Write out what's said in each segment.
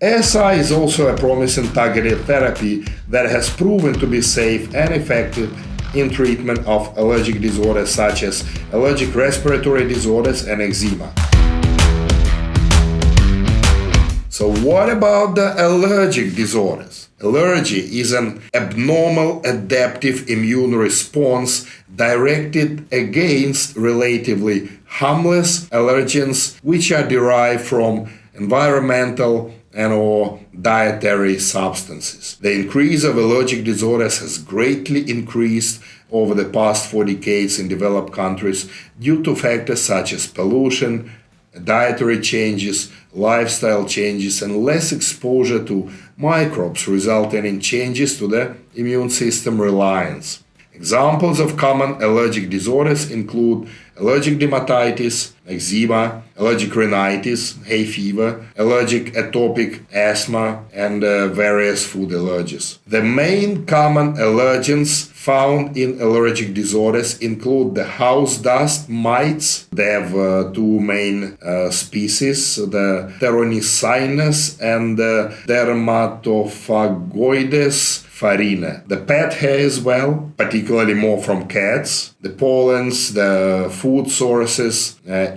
AASI is also a promising targeted therapy that has proven to be safe and effective in treatment of allergic disorders such as allergic respiratory disorders and eczema. So what about the allergic disorders? Allergy is an abnormal adaptive immune response directed against relatively harmless allergens which are derived from environmental and/or dietary substances. The increase of allergic disorders has greatly increased over the past 4 decades in developed countries due to factors such as pollution, dietary changes, lifestyle changes, and less exposure to microbes, resulting in changes to the immune system reliance. Examples of common allergic disorders include allergic dermatitis, eczema, allergic rhinitis, hay fever, allergic atopic asthma, and various food allergies. The main common allergens found in allergic disorders include the house dust mites. They have two main species, the Pteronycinus and the Dermatophagoides farina. The pet hair as well, particularly more from cats, the pollens, the food sources,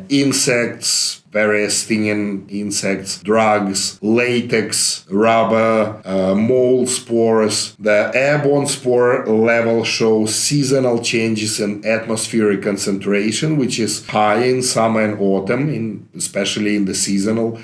insects, various stinging insects, drugs, latex, rubber, mold spores. The airborne spore level shows seasonal changes in atmospheric concentration, which is high in summer and autumn, especially in the seasonal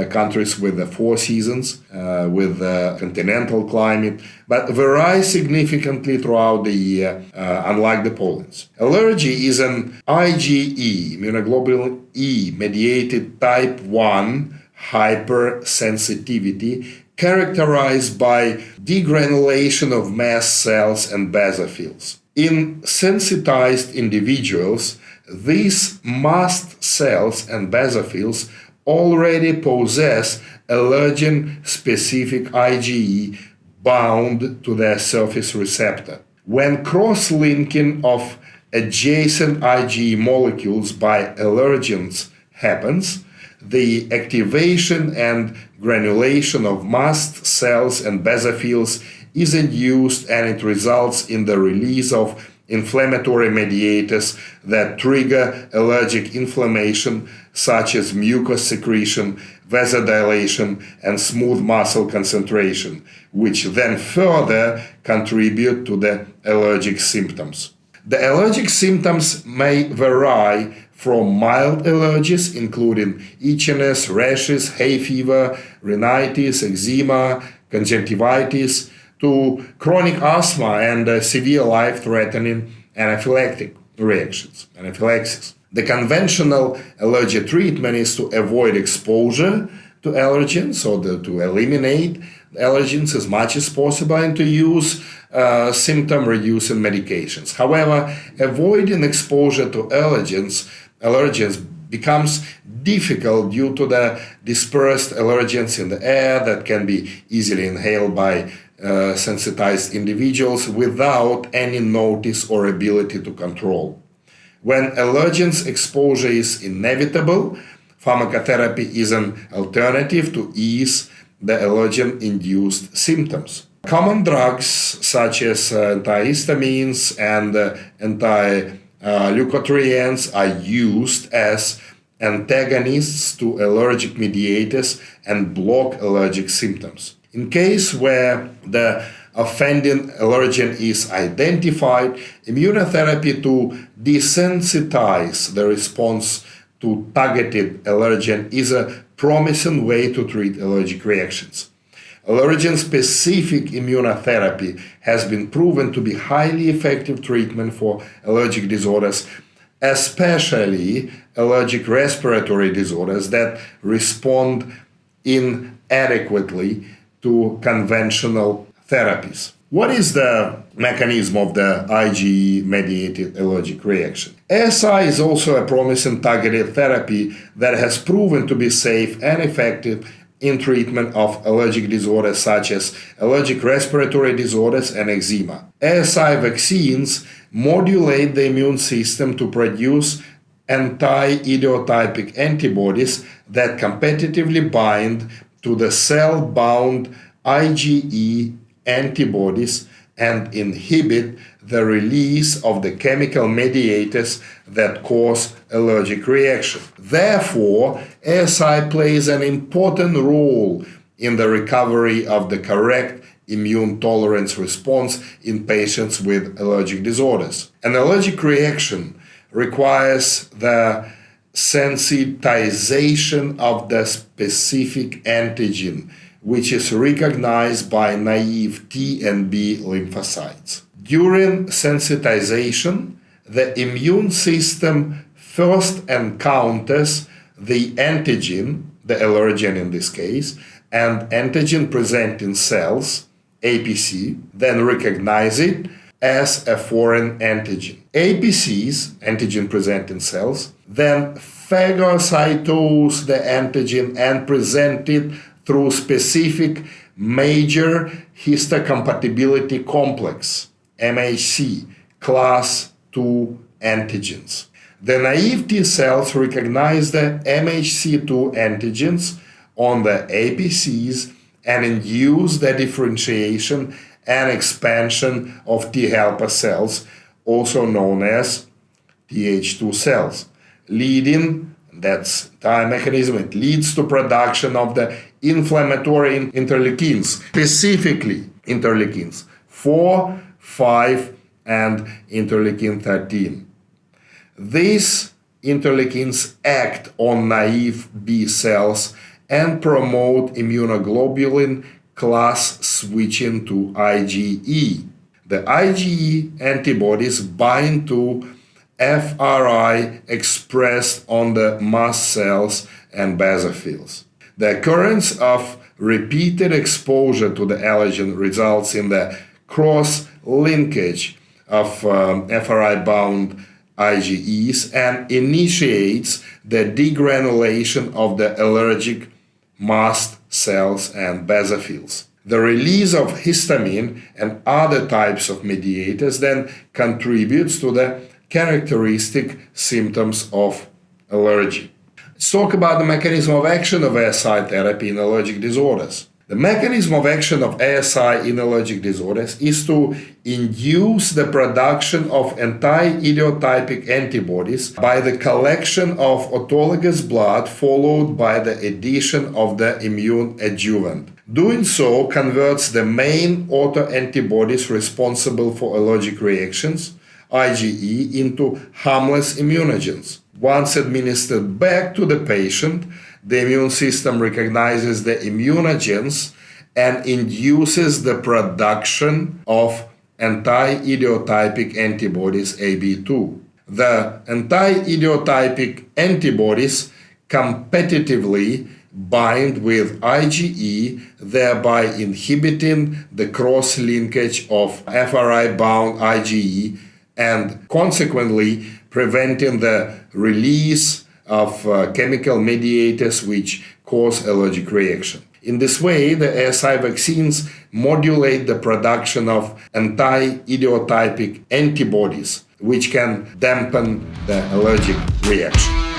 countries with the 4 seasons, with the continental climate, but vary significantly throughout the year, unlike the pollens. Allergy is an IgE, immunoglobulin E, mediated type 1 hypersensitivity characterized by degranulation of mast cells and basophils. In sensitized individuals, these mast cells and basophils already possess allergen-specific IgE bound to their surface receptor. When cross-linking of adjacent IgE molecules by allergens happens, the activation and granulation of mast cells and basophils is induced, and it results in the release of inflammatory mediators that trigger allergic inflammation, such as mucus secretion, vasodilation, and smooth muscle concentration, which then further contribute to the allergic symptoms. The allergic symptoms may vary from mild allergies, including itchiness, rashes, hay fever, rhinitis, eczema, conjunctivitis, to chronic asthma and severe life-threatening anaphylactic reactions, anaphylaxis. The conventional allergy treatment is to avoid exposure to allergens, or to eliminate allergens as much as possible, and to use symptom-reducing medications. However, avoiding exposure to allergens becomes difficult due to the dispersed allergens in the air that can be easily inhaled by sensitized individuals without any notice or ability to control. When allergens exposure is inevitable, pharmacotherapy is an alternative to ease the allergen-induced symptoms. Common drugs such as antihistamines and anti-leukotrienes are used as antagonists to allergic mediators and block allergic symptoms. In case where the offending allergen is identified, immunotherapy to desensitize the response to targeted allergen is a promising way to treat allergic reactions. Allergen-specific immunotherapy has been proven to be highly effective treatment for allergic disorders, especially allergic respiratory disorders that respond inadequately to conventional therapies. What is the mechanism of the IgE-mediated allergic reaction? AASI is also a promising targeted therapy that has proven to be safe and effective in treatment of allergic disorders such as allergic respiratory disorders and eczema. AASI vaccines modulate the immune system to produce anti-idiotypic antibodies that competitively bind to the cell-bound IgE antibodies and inhibit the release of the chemical mediators that cause allergic reaction. Therefore, ASI plays an important role in the recovery of the correct immune tolerance response in patients with allergic disorders. An allergic reaction requires the sensitization of the specific antigen, which is recognized by naive T and B lymphocytes. During sensitization, the immune system first encounters the antigen, the allergen in this case, and antigen-presenting cells, APC, then recognize it as a foreign antigen. APCs, antigen-presenting cells, then phagocytose the antigen and present it through specific major histocompatibility complex, MHC, class II antigens. The naive T cells recognize the MHC2 antigens on the APCs and induce the differentiation and expansion of T helper cells, also known as Th2 cells, leading, that's entire mechanism, it leads to production of the inflammatory interleukins, specifically interleukins 4, 5, and interleukin 13. These interleukins act on naive B cells and promote immunoglobulin class switching to IgE. The IgE antibodies bind to FRI expressed on the mast cells and basophils. The occurrence of repeated exposure to the allergen results in the cross-linkage of FRI-bound IgEs and initiates the degranulation of the allergic mast cells and basophils. The release of histamine and other types of mediators then contributes to the characteristic symptoms of allergy. Let's talk about the mechanism of action of ASI therapy in allergic disorders. The mechanism of action of ASI in allergic disorders is to induce the production of anti-idiotypic antibodies by the collection of autologous blood followed by the addition of the immune adjuvant. Doing so converts the main autoantibodies responsible for allergic reactions, IgE, into harmless immunogens. Once administered back to the patient, the immune system recognizes the immunogens and induces the production of anti-idiotypic antibodies AB2. The anti-idiotypic antibodies competitively bind with IgE, thereby inhibiting the cross-linkage of FRI-bound IgE and consequently preventing the release of chemical mediators which cause allergic reaction. In this way, the ASI vaccines modulate the production of anti-idiotypic antibodies, which can dampen the allergic reaction.